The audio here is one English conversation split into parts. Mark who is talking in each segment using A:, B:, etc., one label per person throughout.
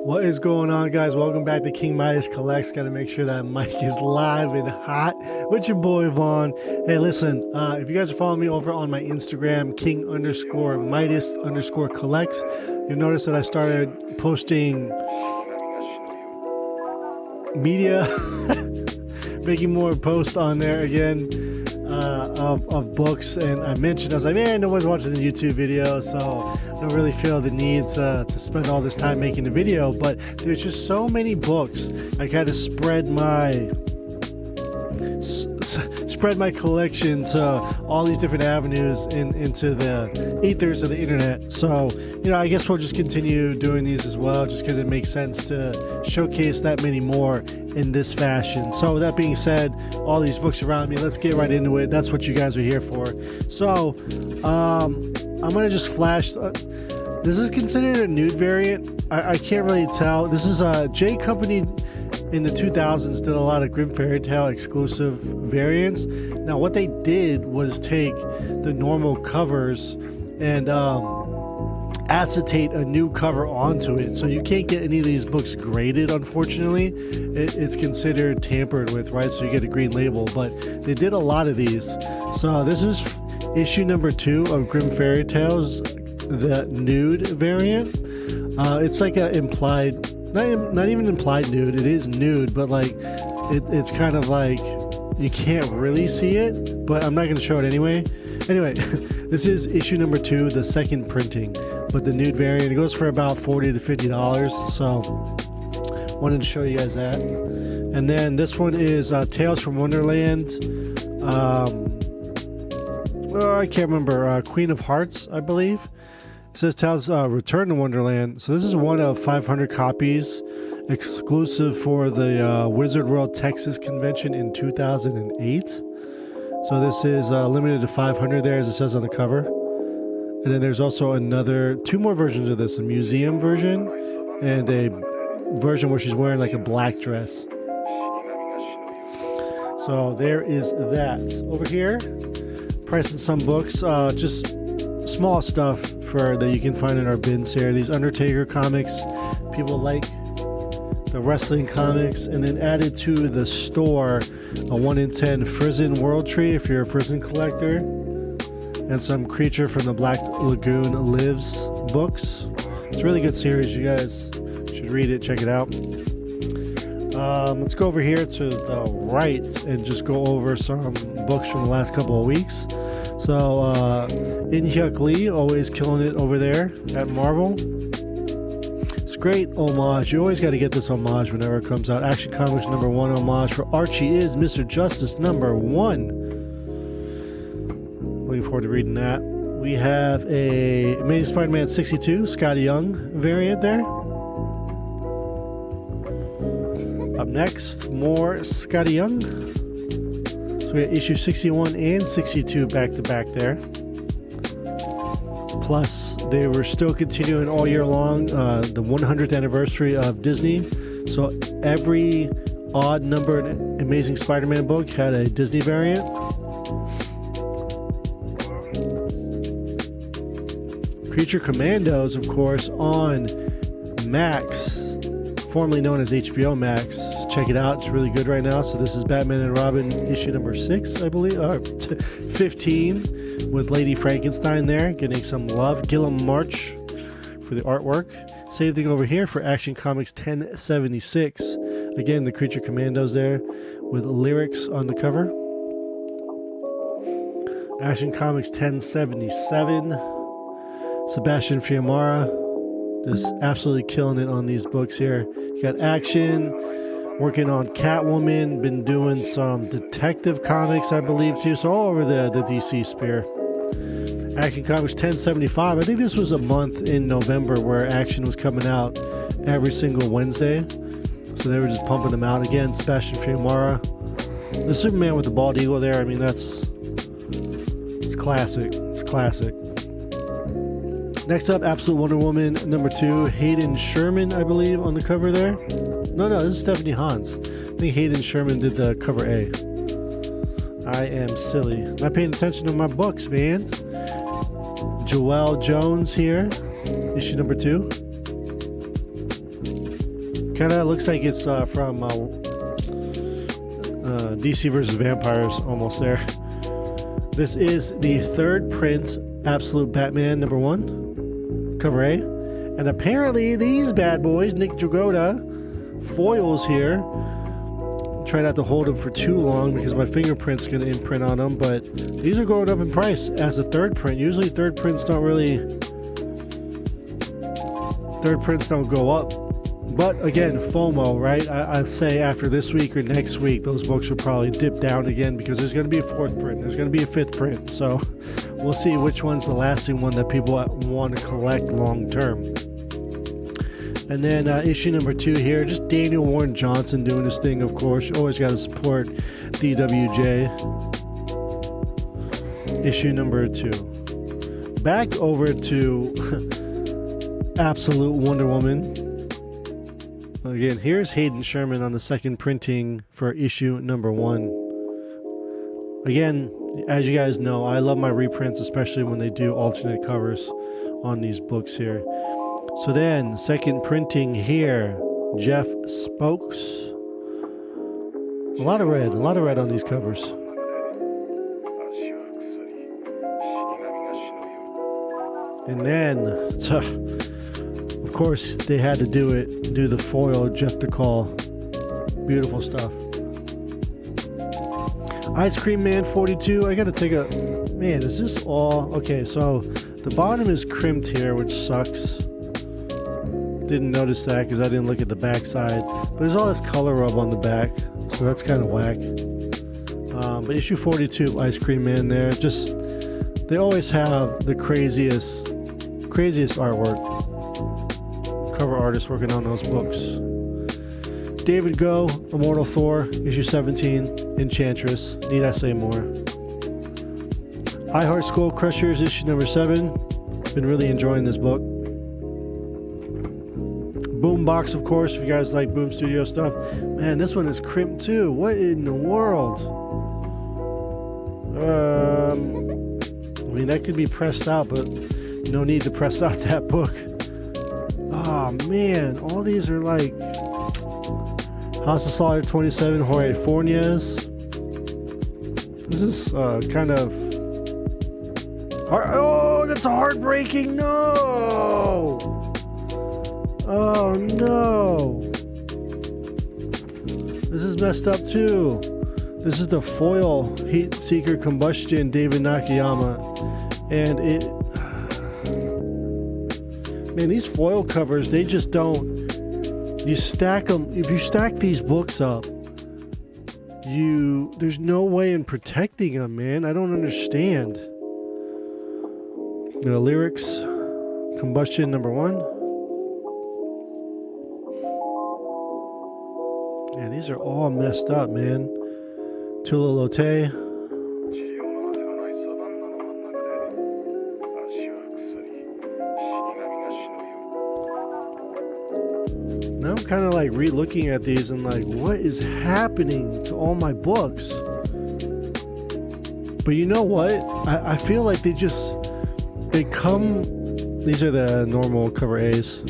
A: What is going on, guys? Welcome back to King Midas Collects. Got to make sure that mic is live and hot with your boy Vaughn. Hey, listen, if you guys are following me over on my Instagram, King_Midas_Collects, you'll notice that I started posting media, making more posts on there again. Of books, and I was like, man, nobody's watching the YouTube video, so I don't really feel the need to spend all this time making the video. But there's just so many books. I kind of spread my collection to all these different avenues into the ethers of the internet. So, I guess we'll just continue doing these as well, just because it makes sense to showcase that many more in this fashion. So with that being said, all these books around me, let's get right into it. That's what you guys are here for. So I'm gonna just flash. This is considered a nude variant. I can't really tell. This is J Company in the 2000s did a lot of Grimm Fairy Tale exclusive variants. Now what they did was take the normal covers and acetate a new cover onto it, so you can't get any of these books graded, unfortunately. It's considered tampered with, right? So you get a green label, but they did a lot of these. So this is issue number 2 of Grimm Fairy Tales, the nude variant. It's like a implied, not even implied nude, it is nude, but like it's kind of like you can't really see it, but I'm not going to show it anyway. This is issue number 2, the second printing, but the nude variant. It goes for about $40 to $50, so wanted to show you guys that. And then this one is Tales from Wonderland. I can't remember, Queen of Hearts, I believe. It says Tales Return to Wonderland. So this is one of 500 copies, exclusive for the Wizard World Texas Convention in 2008. So this is limited to 500 there, as it says on the cover. And then there's also 2 more versions of this, a museum version and a version where she's wearing like a black dress. So there is that. Over here, pricing some books, just small stuff that you can find in our bins here. These Undertaker comics, people like the wrestling comics, and then added to the store a 1 in 10 Frizzen World Tree if you're a Frizzen collector, and some Creature from the Black Lagoon Lives books. It's a really good series. You guys should read it, check it out. Let's go over here to the right and just go over some books from the last couple of weeks. So In-Hyuk Lee, always killing it over there at Marvel. It's great homage. You always got to get this homage whenever it comes out. Action Comics number 1 homage for Archie is Mr. Justice number 1. Looking forward to reading that. We have a Amazing Spider-Man 62 Scotty Young variant there. Up next, more Scotty Young. So we got issue 61 and 62 back to back there. Plus, they were still continuing all year long, the 100th anniversary of Disney. So every odd numbered Amazing Spider-Man book had a Disney variant. Creature Commandos, of course, on Max, formerly known as HBO Max. Check it out, it's really good right now. So this is Batman and Robin issue number 6, I believe, or 15, with Lady Frankenstein there getting some love. Gilliam March for the artwork. Same thing over here for Action Comics 1076. Again, the Creature Commandos there with lyrics on the cover. Action Comics 1077. Sebastian Fiamara, just absolutely killing it on these books here. You got Action, working on Catwoman, been doing some detective comics, I believe, too. So all over the DC sphere. Action Comics 1075. I think this was a month in November where Action was coming out every single Wednesday. So they were just pumping them out. Again, Sebastian Fiamara. The Superman with the bald eagle there, I mean, it's classic. It's classic. Next up, Absolute Wonder Woman number 2, Hayden Sherman, I believe, on the cover there. No, this is Stephanie Hans. I think Hayden Sherman did the cover A. I am silly. Not paying attention to my books, man. Joelle Jones here, issue number 2. Kind of looks like it's from DC versus Vampires, almost there. This is the third print, Absolute Batman #1, cover A. And apparently these bad boys, Nick Dragotta, foils here. Try not to hold them for too long because my fingerprint's going to imprint on them, but these are going up in price as a third print. Usually third prints don't go up. But again, FOMO, right? I'd say after this week or next week, those books will probably dip down again because there's going to be a fourth print. There's going to be a fifth print. So we'll see which one's the lasting one that people want to collect long term. And then issue #2 here, just Daniel Warren Johnson doing his thing, of course. Always got to support DWJ. Issue #2. Back over to Absolute Wonder Woman. Again, here's Hayden Sherman on the second printing for issue #1. Again, as you guys know, I love my reprints, especially when they do alternate covers on these books here. So then, second printing here, Jeff Spokes. A lot of red on these covers. And then, of course, they had to do the foil, Jeff DeCall. Beautiful stuff. Ice Cream Man 42, I gotta take a, man, is this all, okay, so the bottom is crimped here, which sucks. Didn't notice that because I didn't look at the back side. But there's all this color rub on the back, so that's kind of whack. But issue 42, Ice Cream Man there. Just, they always have the craziest artwork. Cover artists working on those books. David Go, Immortal Thor, issue 17, Enchantress. Need I say more? I Heart Skull Crushers, issue #7. Been really enjoying this book. Boombox, of course, if you guys like Boom Studio stuff. Man, this one is crimped too. What in the world? I mean, that could be pressed out, but no need to press out that book. Oh man, all these are like House of Slaughter 27, Jorge Fornes. This is kind of oh, that's heartbreaking. No. Oh no. This is messed up too. This is the foil Heat Seeker Combustion David Nakayama. And it, man, these foil covers, they just don't, you stack them, if you stack these books up, there's no way in protecting them, man. I don't understand. The lyrics, Combustion #1. Yeah, these are all messed up, man. Tula Lotte. Now I'm kind of like re-looking at these and like, what is happening to all my books? But you know what? I feel like they come, these are the normal cover A's,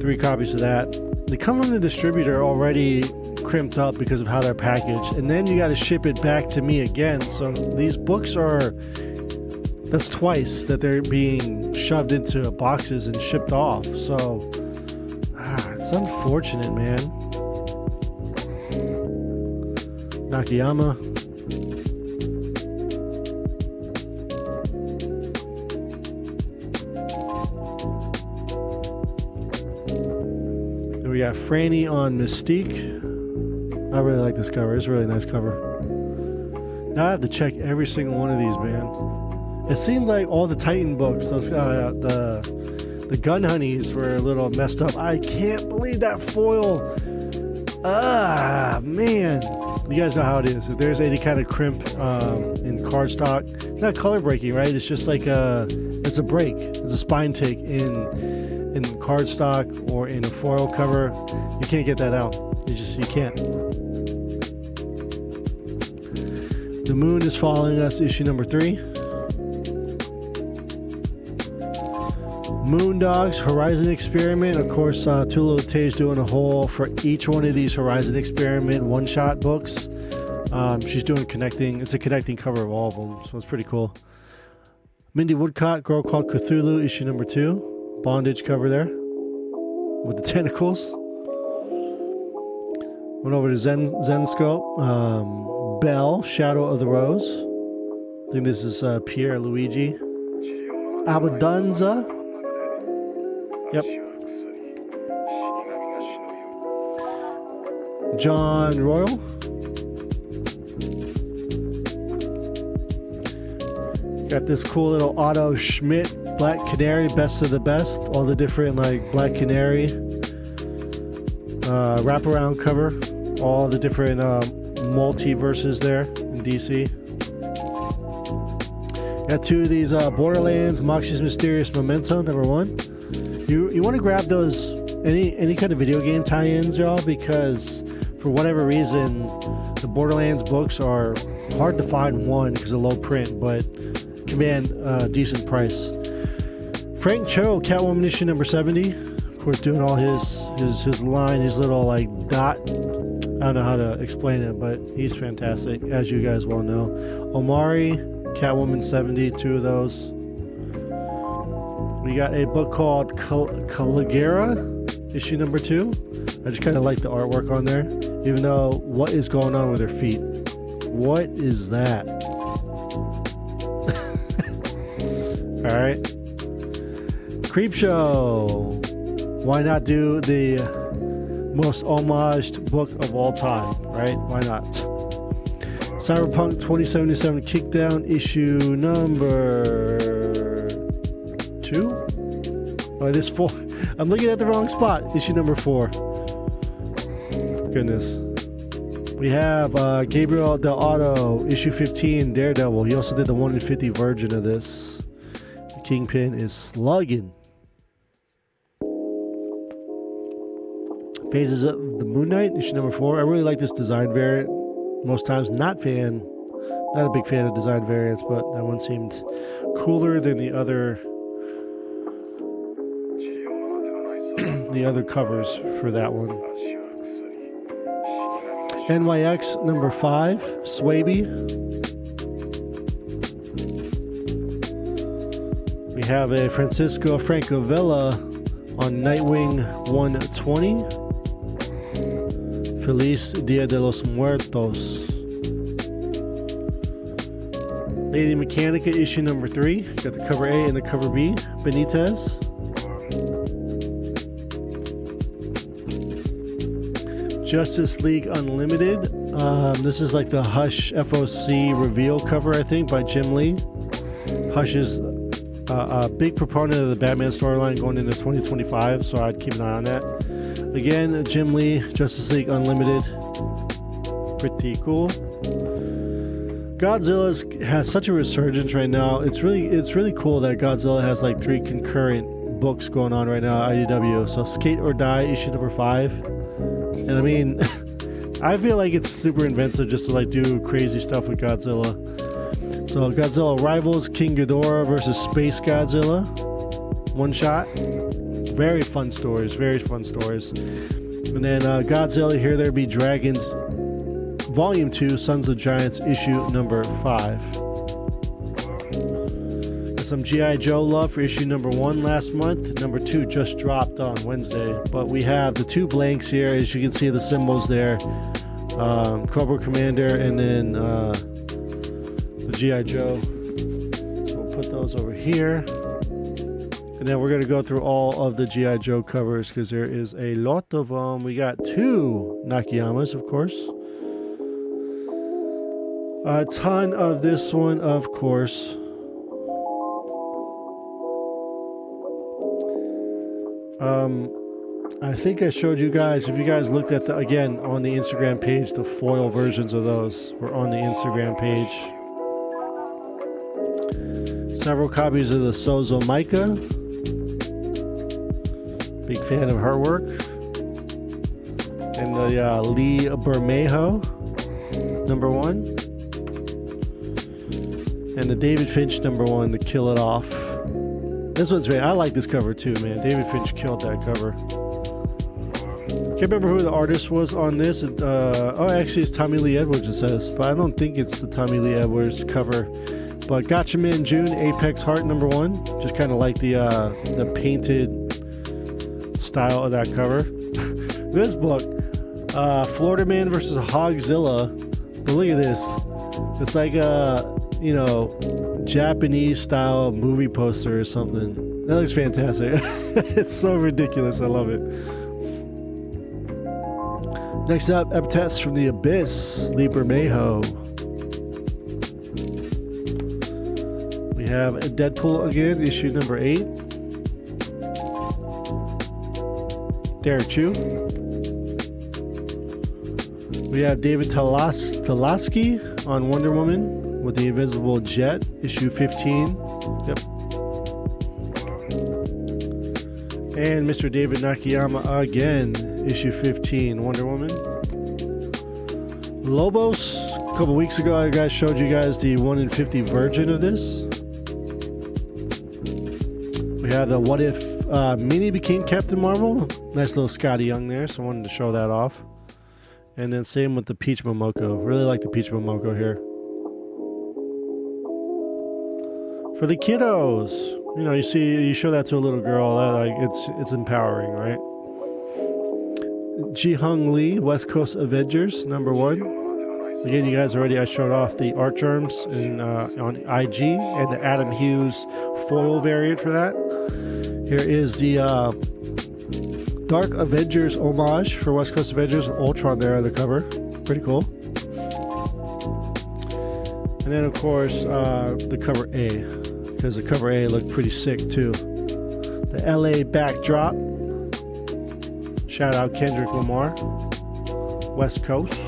A: 3 copies of that. They come from the distributor already crimped up because of how they're packaged, and then you got to ship it back to me again. So these books that's twice that they're being shoved into boxes and shipped off. So it's unfortunate, man. Nakayama. We got Franny on Mystique. I really like this cover. It's a really nice cover. Now I have to check every single one of these, man. It seemed like all the Titan books, those the Gun Honeys, were a little messed up. I can't believe that foil. Man. You guys know how it is. If there's any kind of crimp in cardstock, it's not color breaking, right? It's just like it's a break. It's a spine take in cardstock or in a foil cover. You can't get that out. You can't. The Moon is Following Us, issue #3. Moondogs Horizon Experiment. Of course, Tula Te's doing a haul for each one of these Horizon Experiment one-shot books. She's doing connecting. It's a connecting cover of all of them, so it's pretty cool. Mindy Woodcock, Girl Called Cthulhu, issue number 2. Bondage cover there with the tentacles. Went over to Zenscope. Belle, Shadow of the Rose. I think this is Pierre Luigi. Abadanza. Yep. John Royal. Got this cool little Otto Schmidt Black Canary, Best of the Best. All the different like Black Canary wraparound cover. All the different multiverses there in DC. Got 2 of these Borderlands Moxie's Mysterious Memento, number 1. You want to grab those any kind of video game tie-ins, y'all, because for whatever reason the Borderlands books are hard to find, one because of low print, but command a decent price. Frank Cho, Catwoman issue number 70. Of course, doing all his line, his little like dot. I don't know how to explain it, but he's fantastic, as you guys well know. Omari, Catwoman 70, 2 of those. We got a book called Caligera, issue number 2. I just kind of like the artwork on there, even though what is going on with her feet? What is that? All right. Creepshow. Why not do the most homaged book of all time, right? Why not? Cyberpunk 2077 Kickdown issue number 2? Oh, it is 4. I'm looking at the wrong spot. Issue number 4. Goodness. We have Gabriel Del Auto, issue 15, Daredevil. He also did the 1 in 50 version of this. The Kingpin is slugging. Phases of the Moon Knight, issue number 4. I really like this design variant. Most times, not a big fan of design variants, but that one seemed cooler than the other covers for that one. NYX number 5, Swaby. We have a Francisco Francavilla on Nightwing 120. Feliz Dia de los Muertos. Lady Mechanica issue number 3. Got the cover A and the cover B. Benitez. Justice League Unlimited. This is like the Hush FOC reveal cover, I think, by Jim Lee. Hush is a big proponent of the Batman storyline going into 2025, so I'd keep an eye on that. Again, Jim Lee, Justice League Unlimited. Pretty cool. Godzilla has such a resurgence right now. It's really cool that Godzilla has like 3 concurrent books going on right now at IDW. So Skate or Die, issue number 5. And I mean, I feel like it's super inventive just to like do crazy stuff with Godzilla. So Godzilla Rivals, King Ghidorah versus Space Godzilla. One shot. Very fun stories. And then Godzilla Here There Be Dragons, Volume 2, Sons of Giants, issue number 5. And some G.I. Joe love for issue number 1 last month. Number 2 just dropped on Wednesday. But we have the 2 blanks here, as you can see the symbols there. Cobra Commander and then the G.I. Joe. So we'll put those over here. And then we're going to go through all of the G.I. Joe covers because there is a lot of them. We got 2 Nakiyamas, of course. A ton of this one, of course. I think I showed you guys, if you guys looked at again, on the Instagram page, the foil versions of those were on the Instagram page. Several copies of the Sozo Micah. Big fan of her work. And the Lee Bermejo, number 1. And the David Finch, number 1, to kill it off. This one's great. I like this cover too, man. David Finch killed that cover. Can't remember who the artist was on this. Oh, actually, it's Tommy Lee Edwards, it says, but I don't think it's the Tommy Lee Edwards cover. But Gatchaman June, Apex Heart #1. Just kind of like the painted style of that cover. This book, Florida Man versus Hogzilla. But look at this. It's like a, you know, Japanese style movie poster or something. That looks fantastic. It's so ridiculous. I love it. Next up, Epitaphs from the Abyss, Lee Bermejo. We have Deadpool again, issue number 8. Derek Chu. We have David Talaski on Wonder Woman with the Invisible Jet, issue 15. Yep. And Mr. David Nakayama again, issue 15, Wonder Woman. Lobos, a couple weeks ago I showed you guys the 1 in 50 version of this. We have the What If Minnie became Captain Marvel. Nice little Scotty Young there, so I wanted to show that off. And then same with the Peach Momoko. Really like the Peach Momoko here. For the kiddos, you know, you show that to a little girl, like it's empowering, right? Ji-Hung Lee, West Coast Avengers, #1. Again, you guys already, I showed off the Artgerms on IG and the Adam Hughes foil variant for that. Here is the Dark Avengers homage for West Coast Avengers with Ultron there on the cover. Pretty cool. And then, of course, the cover A, because the cover A looked pretty sick too. The LA backdrop. Shout out Kendrick Lamar. West Coast.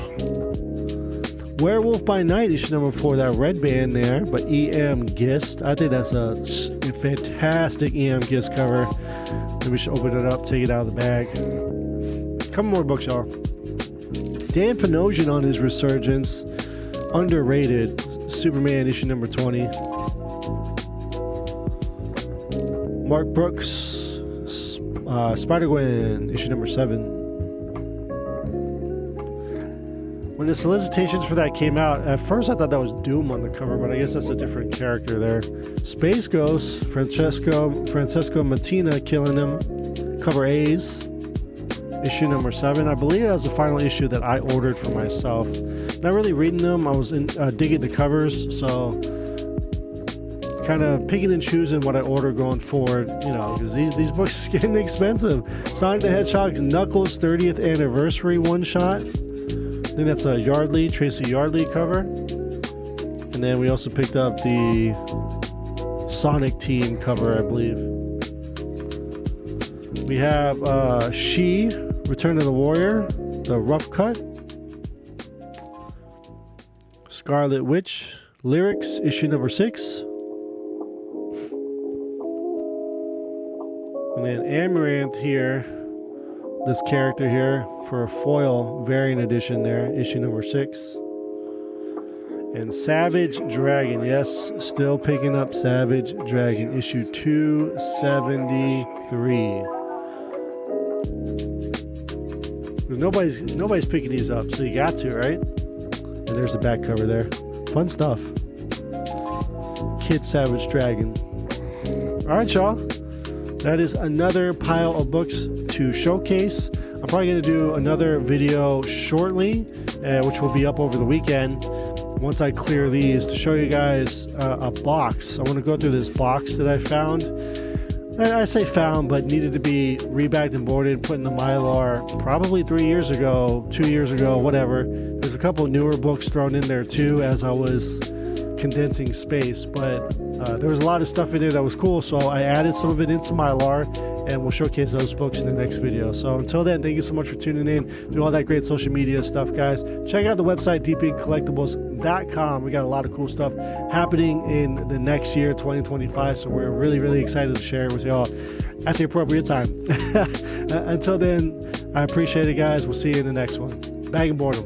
A: Werewolf by Night, issue #4, that red band there, but E.M. Gist. I think that's a fantastic E.M. Gist cover. Maybe we should open it up, take it out of the bag. Couple more books, y'all. Dan Panosian on his resurgence. Underrated. Superman, issue #20. Mark Brooks, Spider-Gwen, issue #7. When the solicitations for that came out, at first I thought that was Doom on the cover, but I guess that's a different character there. Space Ghost, Francesco Mattina killing him. Cover A's, issue #7. I believe that was the final issue that I ordered for myself. Not really reading them. I was digging the covers, so kind of picking and choosing what I order going forward, you know, because these books are getting expensive. Sonic the Hedgehog's Knuckles 30th anniversary one-shot. I think that's a Yardley, Tracy Yardley cover. And then we also picked up the Sonic Team cover, I believe. We have She, Return of the Warrior, the rough cut. Scarlet Witch, Lyrics, issue #6. And then Amaranth here, this character here for a foil variant edition there, issue #6. And Savage Dragon, yes, still picking up Savage Dragon, issue 273. Nobody's picking these up, so you got to, right? And there's the back cover there. Fun stuff. Kid Savage Dragon. All right, y'all. That is another pile of books to showcase. I'm probably going to do another video shortly, which will be up over the weekend once I clear these, to show you guys a box. I want to go through this box that I found. I say found, but needed to be rebagged and boarded, put in the Mylar probably 3 years ago, 2 years ago, whatever. There's a couple newer books thrown in there too as I was condensing space, but there was a lot of stuff in there that was cool, so I added some of it into Mylar, and we'll showcase those books in the next video. So until then, thank you so much for tuning in, do all that great social media stuff, guys. Check out the website, deepincollectibles.com. We got a lot of cool stuff happening in the next year, 2025, so we're really excited to share it with y'all at the appropriate time. Until then, I appreciate it, guys. We'll see you in the next one. Bag and boredom.